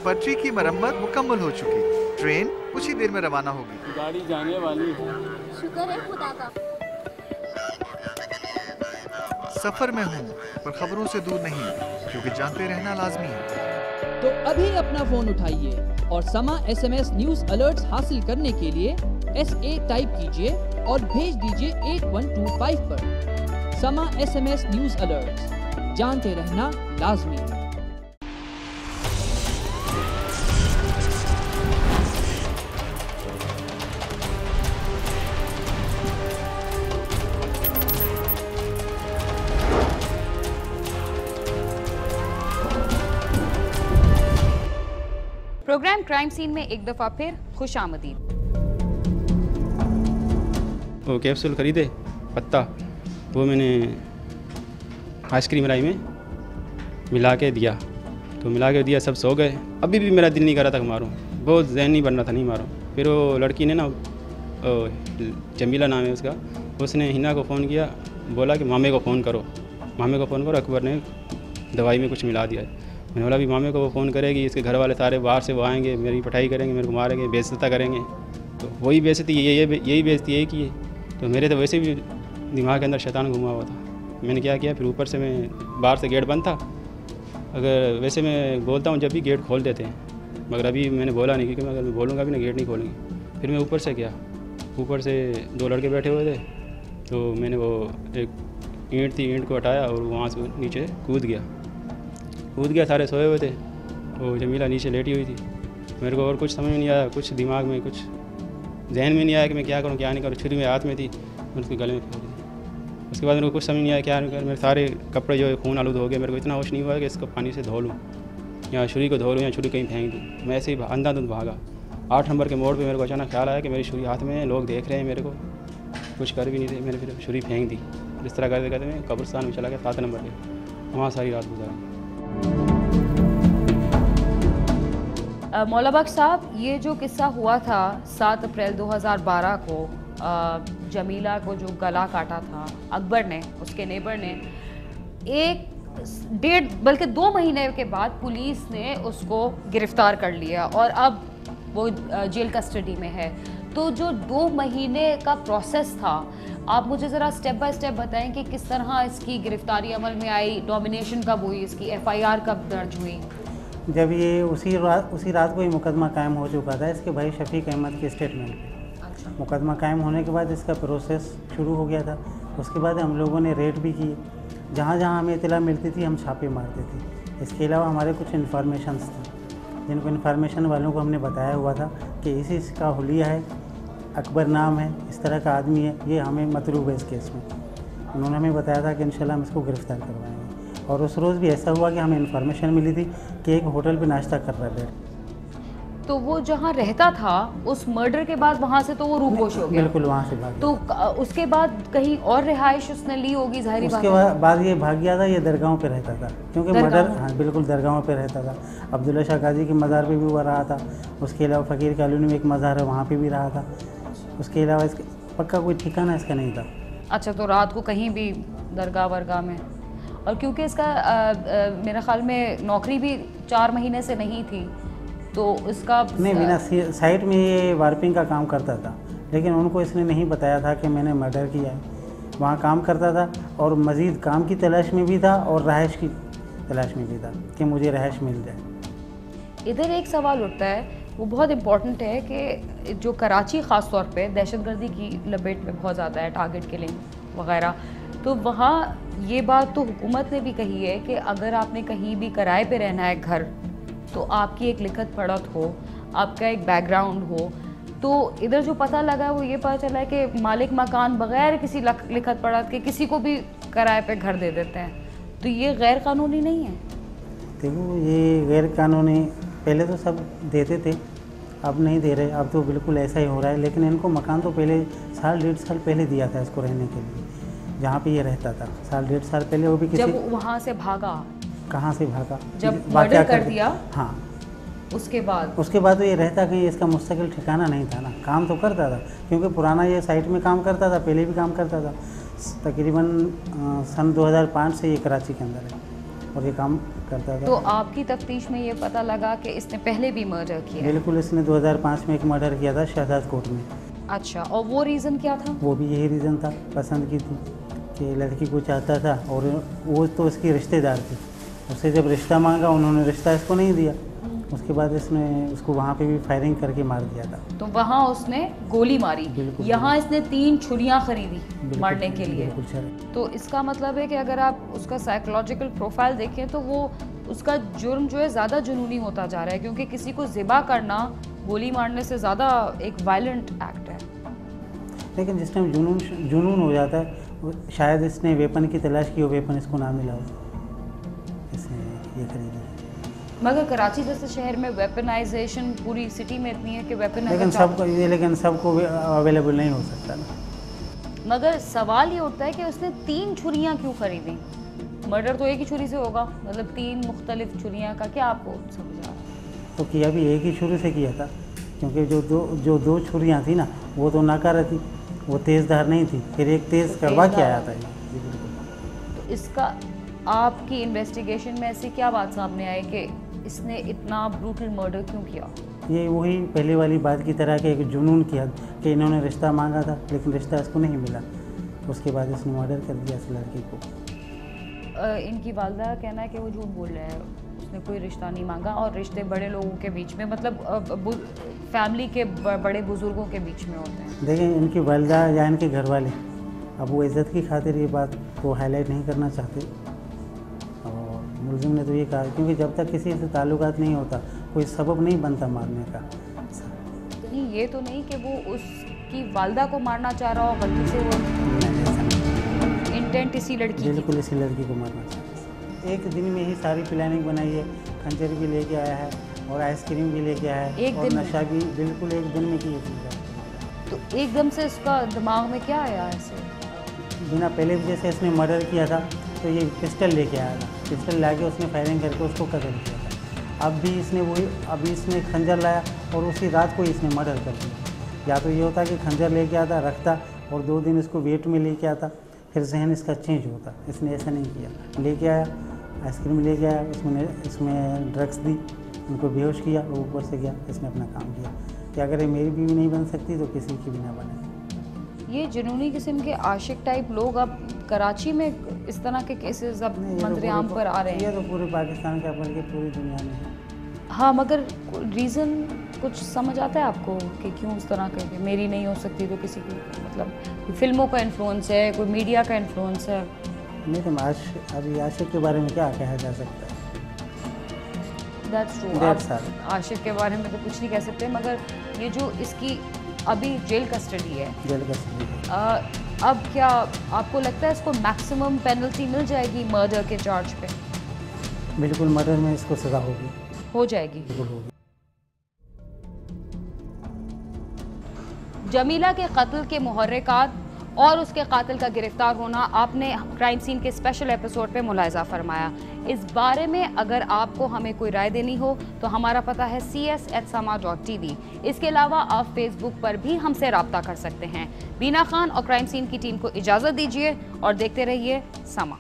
पटरी की मरम्मत मुकम्मल हो चुकी। ट्रेन कुछ ही देर में रवाना होगी। गाड़ी जाने वाली है। शुक्र है खुदा का। सफर में हूँ पर खबरों से दूर नहीं, क्योंकि जानते रहना लाजमी है। तो अभी अपना फोन उठाइए और समा SMS न्यूज अलर्ट्स हासिल करने के लिए SA टाइप कीजिए और भेज दीजिए 8125 पर। समा SMS न्यूज अलर्ट्स, जानते रहना लाजमी है। प्रोग्राम क्राइम सीन में एक दफ़ा फिर खुश आमदीद। वो कैप्सूल खरीदे पत्ता, वो मैंने आइसक्रीम लाई में मिला के दिया, तो मिला के दिया, सब सो गए। अभी भी मेरा दिल नहीं कर रहा था कि मारूं, बहुत जहन नहीं बन रहा था नहीं मारूं। फिर वो लड़की ने ना, जमीला नाम है उसका, उसने हिना को फ़ोन किया, बोला कि मामे को फ़ोन करो, मामे को फ़ोन करो, अकबर ने दवाई में कुछ मिला दिया है। मैंने बोला अभी मामे को वो फ़ोन करेगी, इसके घर वाले सारे बाहर से वो आएंगे, मेरी पिटाई करेंगे, मेरे को मारेंगे, बेइज्जती करेंगे। तो वही बेइज्जती यही बेइज्जती यही की है। तो मेरे तो वैसे भी दिमाग के अंदर शैतान घुमा हुआ था। मैंने क्या किया, फिर ऊपर से मैं बाहर से गेट बंद था, अगर वैसे मैं बोलता हूँ जब भी गेट खोल देते हैं, मगर अभी मैंने बोला नहीं, क्योंकि अगर मैं बोलूँगा भी ना गेट नहीं खोलेंगे। फिर मैं ऊपर से गया, ऊपर से 2 लड़के बैठे हुए थे, तो मैंने वो एक ईंट थी, ईंट को हटाया और वहाँ से नीचे कूद गया। सारे सोए हुए थे, वो जमीला नीचे लेटी हुई थी। मेरे को और कुछ समझ में नहीं आया, कुछ दिमाग में, कुछ जहन में नहीं आया कि मैं क्या करूँ क्या नहीं करूँ। छुरी मेरे हाथ में थी, मैंने उसके गले में फेंक दी। उसके बाद मेरे को कुछ समझ नहीं आया क्या नहीं कर। मेरे सारे कपड़े जो है खून आलूद हो गए। मेरे को इतना होश नहीं हुआ कि इसको पानी से धो लूँ या छुरी को धो लूँ या छुरी कहीं फेंक दूँ। मैं ऐसे ही अंधाधुंध भागा। 8 नंबर के मोड़ पर मेरे को अचानक ख्याल आया कि मेरी छुरी हाथ में है, लोग देख रहे हैं मेरे को, कुछ कर भी नहीं रहे। मैंने फिर छुरी फेंक दी। इस तरह करते करते मैं कब्रिस्तान में चला गया 7 नंबर पे, वहाँ सारी रात गुजारी। मौला बख्श साहब, ये जो किस्सा हुआ था 7 अप्रैल 2012 को, जमीला को जो गला काटा था अकबर ने, उसके नेबर ने, 1 बल्कि 2 महीने के बाद पुलिस ने उसको गिरफ्तार कर लिया और अब वो जेल कस्टडी में है। तो जो 2 महीने का प्रोसेस था, आप मुझे ज़रा स्टेप बाय स्टेप बताएं कि किस तरह इसकी गिरफ्तारी अमल में आई, नॉमिनेशन कब हुई, इसकी FIR कब दर्ज हुई? जब ये उसी रात को ही मुकदमा कायम हो चुका था इसके भाई शफीक अहमद के स्टेटमेंट पे। अच्छा। मुकदमा कायम होने के बाद इसका प्रोसेस शुरू हो गया था। उसके बाद हम लोगों ने रेड भी किए, जहाँ जहाँ हमें इतला मिलती थी हम छापे मारते थे। इसके अलावा हमारे कुछ इन्फॉर्मेशंस थे, जिनको इन्फॉर्मेशन वालों को हमने बताया हुआ था कि इसी का हुलिया है, अकबर नाम है, इस तरह का आदमी है, ये हमें मतलूब है इस केस में। उन्होंने हमें बताया था कि इंशाल्लाह हम इसको गिरफ़्तार करवाएंगे। और उस रोज़ भी ऐसा हुआ कि हमें इन्फॉर्मेशन मिली थी कि एक होटल पे नाश्ता कर रहा है। तो वो जहाँ रहता था उस मर्डर के बाद वहाँ से तो वो रूपोश हो गया। बिल्कुल, वहाँ से भाग गया। तो उसके बाद कहीं और रिहाइश उसने ली होगी, ज़ाहिर बात है। उसके बाद ये भाग गया था, ये दरगाहों पे रहता था, क्योंकि मर्डर, हाँ बिल्कुल दरगाहों पे रहता था। अब्दुल्ला शाह गाजी के मज़ार पे भी वो रहा था। उसके अलावा फ़कीर कॉलोनी में एक मज़ार है, वहाँ पे भी रहा था। उसके अलावा इसका पक्का कोई ठिकाना इसका नहीं था। अच्छा, तो रात को कहीं भी दरगाह वरगाह में, और क्योंकि इसका मेरे ख्याल में नौकरी भी 4 महीने से नहीं थी, तो इसका नहीं, बिना साइट में ये वार्पिंग का काम करता था, लेकिन उनको इसने नहीं बताया था कि मैंने मर्डर किया है। वहाँ काम करता था और मज़ीद काम की तलाश में भी था और रहाइश की तलाश में भी था कि मुझे रहाइश मिल जाए। इधर एक सवाल उठता है, वो बहुत इम्पोर्टेंट है कि जो कराची ख़ास तौर पे दहशतगर्दी की लपेट में बहुत ज़्यादा है, टारगेट किलिंग वगैरह, तो वहाँ ये बात तो हुकूमत ने भी कही है कि अगर आपने कहीं भी किराए पे रहना है घर, तो आपकी एक लिखत पढ़त हो, आपका एक बैकग्राउंड हो। तो इधर जो पता लगा है वो ये पता चला है कि मालिक मकान बग़ैर किसी लिखत पढ़त के किसी को भी किराए पे घर दे देते हैं। तो ये गैर कानूनी नहीं है? देखो, ये गैर कानूनी पहले तो सब देते थे, अब नहीं दे रहे, अब तो बिल्कुल ऐसा ही हो रहा है। लेकिन इनको मकान तो पहले 1.5 साल पहले दिया था इसको रहने के लिए, जहाँ पे ये रहता था 1.5 साल पहले। वो भी किसी, जब वहाँ से भागा, कहाँ से भागा, जब मर्डर कर दिया, हाँ, उसके बाद तो ये रहता कहीं, इसका मुस्तकिल ठिकाना नहीं था ना। काम तो करता था, क्योंकि पुराना ये साइट में काम करता था, पहले भी काम करता था। तकरीबन सन 2005 से ये कराची के अंदर है और ये काम करता था। तो आपकी तफ्तीश में ये पता लगा कि इसने पहले भी मर्डर किया है? बिल्कुल, इसने 2005 में एक मर्डर किया था शहजाद कोट में। अच्छा, और वो रीज़न क्या था? वो भी यही रीज़न था, पसंद की थी कि लड़की को चाहता था, और वो तो इसकी रिश्तेदार थी। उससे जब रिश्ता मांगा उन्होंने रिश्ता इसको नहीं दिया। उसके बाद इसने उसको वहाँ पे भी फायरिंग करके मार दिया था। तो वहाँ उसने गोली मारी, यहाँ इसने 3 छुरियाँ खरीदी मारने के लिए। तो इसका मतलब है कि अगर आप उसका साइकोलॉजिकल प्रोफाइल देखें तो वो उसका जुर्म जो है ज़्यादा जुनूनी होता जा रहा है, क्योंकि किसी को ज़िबा करना गोली मारने से ज़्यादा एक वायलेंट एक्ट है। लेकिन जिस टाइम जुनून हो जाता है, शायद इसने वेपन की तलाश की हो, वेपन इसको ना मिला हो, इसने ये खरीदी। मगर कराची जैसे शहर में वेपनाइजेशन पूरी सिटी में इतनी है कि वेपन लेकिन सबको अवेलेबल नहीं हो सकता ना। मगर सवाल ये उठता है कि उसने 3 छुरियाँ क्यों खरीदी? मर्डर तो एक ही छुरी से होगा, मतलब 3 मुख्तलिफ छुरियाँ का क्या आपको समझ आ रहा है? तो किया भी एक ही छुरी से किया था, क्योंकि जो दो छुरियाँ थी ना, वो तो नाकारा थी, वो तेज़धार नहीं थी, फिर एक तेज़ करवा के आया था। तो इसका आपकी इन्वेस्टिगेशन में ऐसी क्या बात सामने आई कि इसने इतना ब्रूटल मर्डर क्यों किया? ये वही पहले वाली बात की तरह के एक जुनून किया कि इन्होंने रिश्ता मांगा था, लेकिन रिश्ता इसको नहीं मिला। उसके बाद इसने मर्डर कर दिया इस लड़की को। इनकी वालदा का कहना है कि वो झूठ बोल रहे हैं, उसने कोई रिश्ता नहीं मांगा, और रिश्ते बड़े लोगों के बीच में, मतलब फैमिली के बड़े बुजुर्गों के बीच में होते हैं। देखिए, इनकी वालदा या इनके घर वाले अब वो इज़्ज़त की खातिर ये बात को हाईलाइट नहीं करना चाहते, और मुलजिम ने तो ये कहा, क्योंकि जब तक किसी से ताल्लुकात नहीं होता कोई सबब नहीं बनता मारने का। नहीं, ये तो नहीं कि वो उसकी वालदा को मारना चाह रहा हो गलती से, वो इंटेंट इसी लड़की, बिल्कुल इसी लड़की को मारना चाहता है। एक दिन में ही सारी प्लानिंग बनाई है, खंजर भी लेके आया है और आइसक्रीम भी लेके आया है, और नशा भी बिल्कुल एक दिन में की है। तो एकदम से इसका दिमाग में क्या आया ऐसे? बिना पहले भी जैसे इसने मर्डर किया था तो ये पिस्टल लेके आया था, पिस्टल लाके उसने फायरिंग करके उसको कत्ल किया था। अब भी इसने अभी इसने खंजर लाया और उसी रात को ही इसने मर्डर कर दिया। या तो ये होता कि खंजर लेके आता, रखता और 2 दिन इसको वेट में लेके आता, फिर जहन इसका चेंज होता। इसने ऐसा नहीं किया, लेके आया, आइसक्रीम लेके आया, इसमें ड्रग्स दी, उनको बेहोश किया, वो ऊपर से गया, इसने अपना काम किया कि अगर ये मेरी बीवी नहीं बन सकती तो किसी की भी ना बने। ये जुनूनी किस्म के आशिक टाइप लोग अब कराची में इस तरह के केसेस अब मंजर-ए-आम पर आ रहे हैं। ये तो पूरे पाकिस्तान का बल्कि पूरी दुनिया में है। हाँ, मगर रीज़न कुछ समझ आता है आपको कि क्यों इस तरह के, मेरी नहीं हो सकती तो किसी की, मतलब फिल्मों का इन्फ्लुएंस है, कोई मीडिया का इन्फ्लुएंस है? नहीं तो अभी आशिक के बारे में क्या कहा जा सकता है? दैट्स ट्रू, आशिक के बारे में तो कुछ नहीं कह सकते, मगर ये जो इसकी अभी जेल कस्टडी है, अब क्या आपको लगता है इसको मैक्सिमम पेनल्टी मिल जाएगी मर्डर के चार्ज पे? बिल्कुल, मर्डर में इसको सज़ा होगी, हो जाएगी। बिल्कुल होगी। जमीला के कत्ल के मुहर्रिकात और उसके कातिल का गिरफ्तार होना आपने क्राइम सीन के स्पेशल एपिसोड पे मुलाहिजा फरमाया। इस बारे में अगर आपको हमें कोई राय देनी हो तो हमारा पता है cs@sama.tv। इसके अलावा आप फेसबुक पर भी हमसे रब्ता कर सकते हैं। बीना खान और क्राइम सीन की टीम को इजाज़त दीजिए और देखते रहिए समा।